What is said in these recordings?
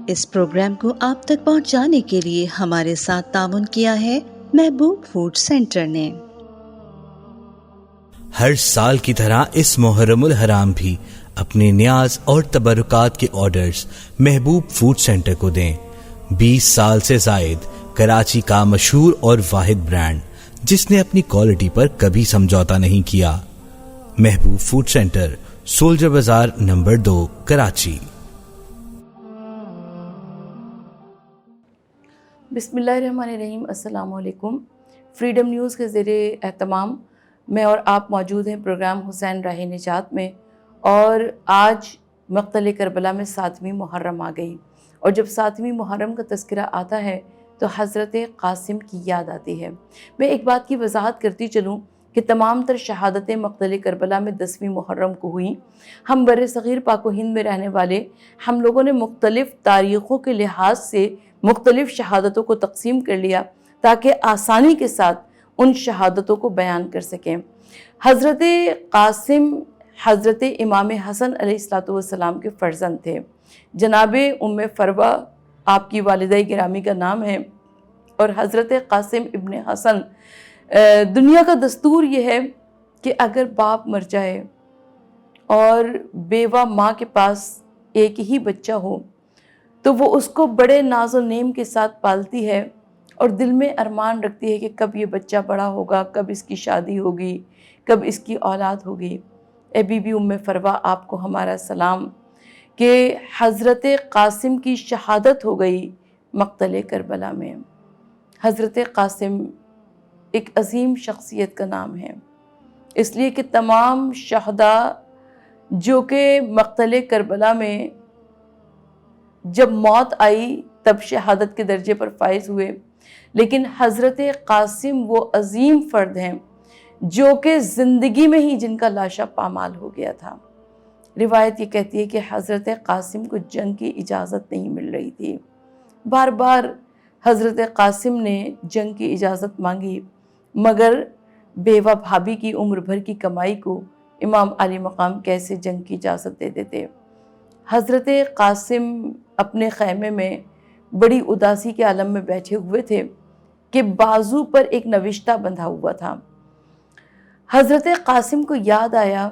اس programme کو آپ تک پہنچانے کے لیے ہمارے ساتھ تعاون کیا ہے محبوب فوڈ سینٹر نے۔ ہر سال کی طرح اس محرم الحرام بھی اپنے نیاز اور تبرکات کے آرڈرز محبوب فوڈ سینٹر کو دیں۔ 20 سال سے زائد کراچی کا مشہور اور واحد برانڈ جس نے اپنی کوالٹی پر کبھی سمجھوتا نہیں کیا۔ محبوب فوڈ سینٹر، سولجر بازار نمبر 2، کراچی۔ بسم اللہ الرحمن الرحیم۔ السلام علیکم۔ فریڈم نیوز کے زیر اہتمام میں اور آپ موجود ہیں پروگرام حسین راہ نجات میں، اور آج مقتل کربلا میں 7ویں محرم آ گئی، اور جب 7ویں محرم کا تذکرہ آتا ہے تو حضرت قاسم کی یاد آتی ہے۔ میں ایک بات کی وضاحت کرتی چلوں کہ تمام تر شہادتیں مقتل کربلا میں 10ویں محرم کو ہوئیں۔ ہم بر صغیر پاک و ہند میں رہنے والے ہم لوگوں نے مختلف تاریخوں کے لحاظ سے مختلف شہادتوں کو تقسیم کر لیا تاکہ آسانی کے ساتھ ان شہادتوں کو بیان کر سکیں۔ حضرت قاسم حضرت امام حسن علیہ السلام کے فرزند تھے۔ جناب ام فروہ آپ کی والدہ گرامی کا نام ہے، اور حضرت قاسم ابن حسن، دنیا کا دستور یہ ہے کہ اگر باپ مر جائے اور بیوہ ماں کے پاس ایک ہی بچہ ہو تو وہ اس کو بڑے ناز و نیم کے ساتھ پالتی ہے، اور دل میں ارمان رکھتی ہے کہ کب یہ بچہ بڑا ہوگا، کب اس کی شادی ہوگی، کب اس کی اولاد ہوگی۔ اے بی بی ام فروہ آپ کو ہمارا سلام کہ حضرت قاسم کی شہادت ہو گئی مقتل کربلا میں۔ حضرت قاسم ایک عظیم شخصیت کا نام ہے، اس لیے کہ تمام شہداء جو کہ مقتل کربلا میں جب موت آئی تب شہادت کے درجے پر فائز ہوئے، لیکن حضرت قاسم وہ عظیم فرد ہیں جو کہ زندگی میں ہی جن کا لاشا پامال ہو گیا تھا۔ روایت یہ کہتی ہے کہ حضرت قاسم کو جنگ کی اجازت نہیں مل رہی تھی، بار بار حضرت قاسم نے جنگ کی اجازت مانگی، مگر بیوہ بھابھی کی عمر بھر کی کمائی کو امام علی مقام کیسے جنگ کی اجازت دے دیتے۔ حضرت قاسم اپنے خیمے میں بڑی اداسی کے عالم میں بیٹھے ہوئے تھے کہ بازو پر ایک نوشتہ بندھا ہوا تھا۔ حضرت قاسم کو یاد آیا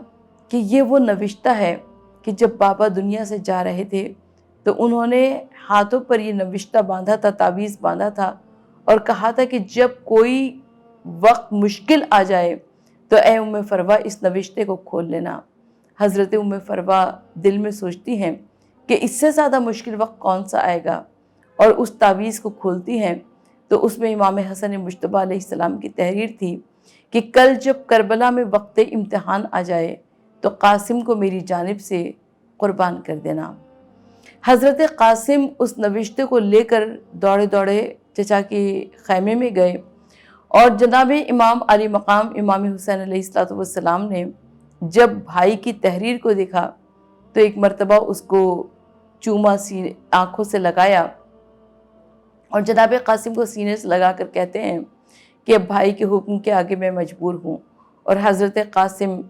کہ یہ وہ نوشتہ ہے کہ جب بابا دنیا سے جا رہے تھے تو انہوں نے ہاتھوں پر یہ نوشتہ باندھا تھا، تعویذ باندھا تھا، اور کہا تھا کہ جب کوئی وقت مشکل آ جائے تو اے ام فروہ اس نوشتے کو کھول لینا۔ حضرت ام فروہ دل میں سوچتی ہیں کہ اس سے زیادہ مشکل وقت کون سا آئے گا، اور اس تعویذ کو کھولتی ہیں تو اس میں امام حسن مجتبیٰ علیہ السلام کی تحریر تھی کہ کل جب کربلا میں وقت امتحان آ جائے تو قاسم کو میری جانب سے قربان کر دینا۔ حضرت قاسم اس نوشتے کو لے کر دوڑے دوڑے چچا کے خیمے میں گئے، اور جناب امام علی مقام امام حسین علیہ السلام نے جب بھائی کی تحریر کو دیکھا تو ایک مرتبہ اس کو چوما آنکھوں سے لگایا، اور جناب قاسم کو سینے سے لگا کر کہتے ہیں کہ اب بھائی کے حکم کے آگے میں مجبور ہوں، اور حضرت قاسم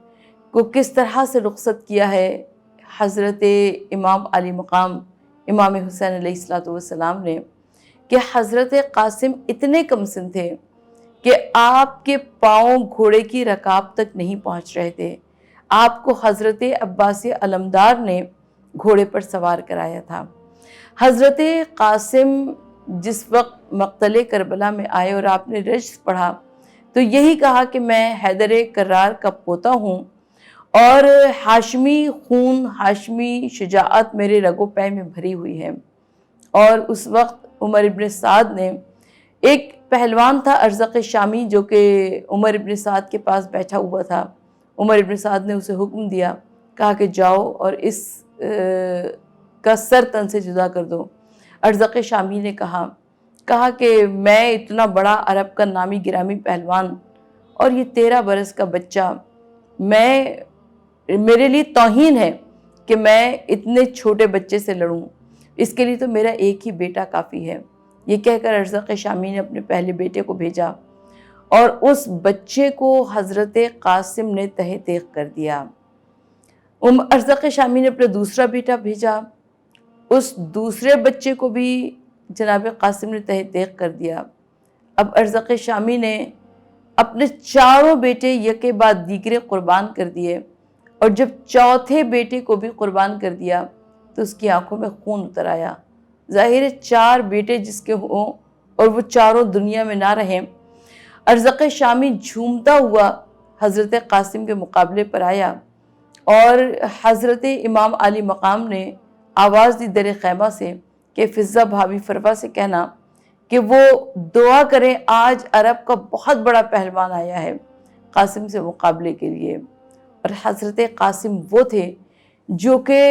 کو کس طرح سے رخصت کیا ہے حضرت امام علی مقام امام حسین علیہ السلام نے کہ حضرت قاسم اتنے کم سن تھے کہ آپ کے پاؤں گھوڑے کی رکاب تک نہیں پہنچ رہے تھے۔ آپ کو حضرت عباس علمدار نے گھوڑے پر سوار کرایا تھا۔ حضرت قاسم جس وقت مقتل کربلا میں آئے اور آپ نے رجز پڑھا تو یہی کہا کہ میں حیدر کرار کا پوتا ہوں، اور ہاشمی خون، ہاشمی شجاعت میرے رگ و پے میں بھری ہوئی ہے۔ اور اس وقت عمر ابن سعد نے، ایک پہلوان تھا ارزق شامی جو کہ عمر ابن سعد کے پاس بیٹھا ہوا تھا، عمر ابن سعد نے اسے حکم دیا، کہا کہ جاؤ اور اس کا سر تن سے جدا کر دو۔ ارزق شامی نے کہا کہ میں اتنا بڑا عرب کا نامی گرامی پہلوان اور یہ 13 برس کا بچہ، میرے لیے توہین ہے کہ میں اتنے چھوٹے بچے سے لڑوں، اس کے لیے تو میرا ایک ہی بیٹا کافی ہے۔ یہ کہہ کر ارزق شامی نے اپنے پہلے بیٹے کو بھیجا، اور اس بچے کو حضرت قاسم نے تہہ تیغ کر دیا۔ ارزق شامی نے اپنا دوسرا بیٹا بھیجا، اس دوسرے بچے کو بھی جناب قاسم نے تہہ تیغ کر دیا۔ اب ارزق شامی نے اپنے چاروں بیٹے یکے بعد دیگرے قربان کر دیے، اور جب چوتھے بیٹے کو بھی قربان کر دیا تو اس کی آنکھوں میں خون اتر آیا۔ ظاہر ہے 4 بیٹے جس کے ہوں اور وہ چاروں دنیا میں نہ رہیں، ارزق شامی جھومتا ہوا حضرت قاسم کے مقابلے پر آیا، اور حضرت امام علی مقام نے آواز دی در خیمہ سے کہ فضہ بھابھی فروا سے کہنا کہ وہ دعا کریں، آج عرب کا بہت بڑا پہلوان آیا ہے قاسم سے مقابلے کے لیے۔ اور حضرت قاسم وہ تھے جو کہ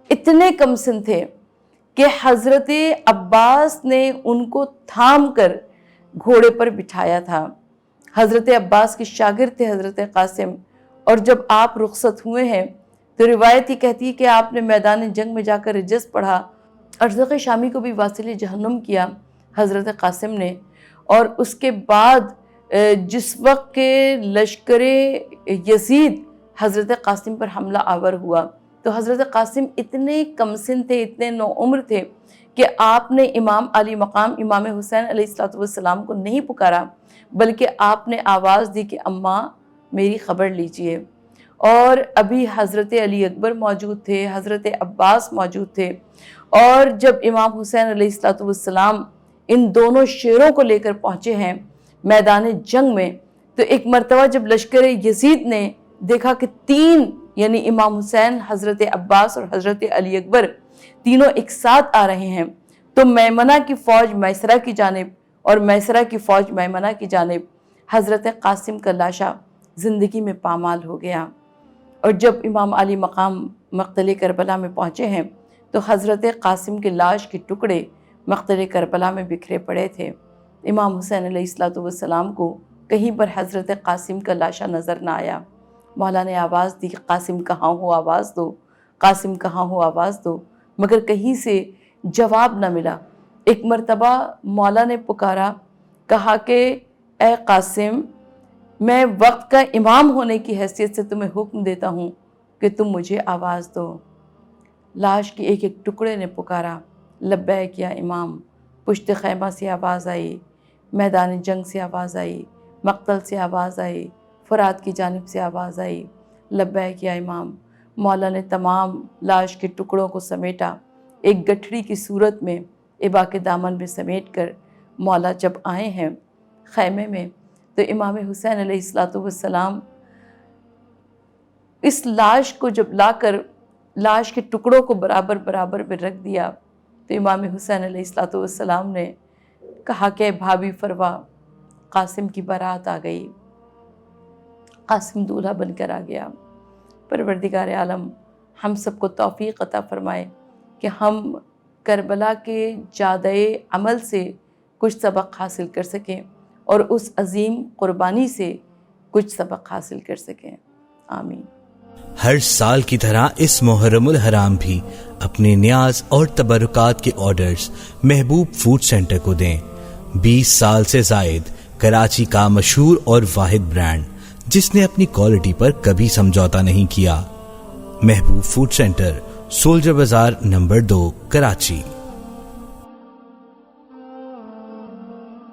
اتنے کم سن تھے کہ حضرت عباس نے ان کو تھام کر گھوڑے پر بٹھایا تھا۔ حضرت عباس کے شاگرد تھے حضرت قاسم، اور جب آپ رخصت ہوئے ہیں تو روایت ہی کہتی ہے کہ آپ نے میدان جنگ میں جا کر رجز پڑھا۔ ارزق شامی کو بھی واصل جہنم کیا حضرت قاسم نے، اور اس کے بعد جس وقت کے لشکر یزید حضرت قاسم پر حملہ آور ہوا تو حضرت قاسم اتنے کم سن تھے، اتنے نوعمر تھے کہ آپ نے امام علی مقام امام حسین علیہ السلام کو نہیں پکارا، بلکہ آپ نے آواز دی کہ اماں میری خبر لیجئے۔ اور ابھی حضرت علی اکبر موجود تھے، حضرت عباس موجود تھے، اور جب امام حسین علیہ السلام ان دونوں شیروں کو لے کر پہنچے ہیں میدان جنگ میں، تو ایک مرتبہ جب لشکر یزید نے دیکھا کہ 3 یعنی امام حسین، حضرت عباس اور حضرت علی اکبر تینوں ایک ساتھ آ رہے ہیں، تو میمنہ کی فوج میسرہ کی جانب اور میسرہ کی فوج میمنہ کی جانب حضرت قاسم کا لاشا زندگی میں پامال ہو گیا۔ اور جب امام علی مقام مقتل کربلا میں پہنچے ہیں تو حضرت قاسم کے لاش کے ٹکڑے مقتل کربلا میں بکھرے پڑے تھے۔ امام حسین علیہ السلام کو کہیں پر حضرت قاسم کا لاشا نظر نہ آیا۔ مولا نے آواز دی کہ قاسم کہاں ہو آواز دو، قاسم کہاں ہو آواز دو، مگر کہیں سے جواب نہ ملا۔ ایک مرتبہ مولا نے پکارا، کہا کہ اے قاسم، میں وقت کا امام ہونے کی حیثیت سے تمہیں حکم دیتا ہوں کہ تم مجھے آواز دو۔ لاش کے ایک ایک ٹکڑے نے پکارا، لبیک یا امام۔ پشت خیمہ سے آواز آئی، میدان جنگ سے آواز آئی، مقتل سے آواز آئی، فرات کی جانب سے آواز آئی، لبیک یا امام۔ مولا نے تمام لاش کے ٹکڑوں کو سمیٹا، ایک گٹھڑی کی صورت میں ابا کے دامن میں سمیٹ کر مولا جب آئے ہیں خیمے میں، تو امام حسین علیہ السلام اس لاش کو جب لا کر لاش کے ٹکڑوں کو برابر برابر میں رکھ دیا تو امام حسین علیہ السلام نے کہا کہ بھابھی فروا، قاسم کی بارات آ گئی، قاسم دولہا بن کر آ گیا۔ پروردگار عالم ہم سب کو توفیق عطا فرمائے کہ ہم کربلا کے جادہ عمل سے کچھ سبق حاصل کر سکیں اور اس عظیم قربانی سے کچھ سبق حاصل کر سکیں۔ آمین۔ ہر سال کی طرح اس محرم الحرام بھی اپنے نیاز اور تبرکات کے آرڈرز محبوب فوڈ سینٹر کو دیں۔ 20 سال سے زائد کراچی کا مشہور اور واحد برانڈ جس نے اپنی کوالٹی پر کبھی سمجھوتا نہیں کیا۔ محبوب فوڈ سینٹر، سولجر بازار نمبر 2، کراچی۔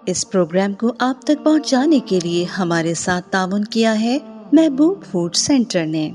اس پروگرام کو آپ تک پہنچانے کے لیے ہمارے ساتھ تعاون کیا ہے محبوب فوڈ سینٹر نے۔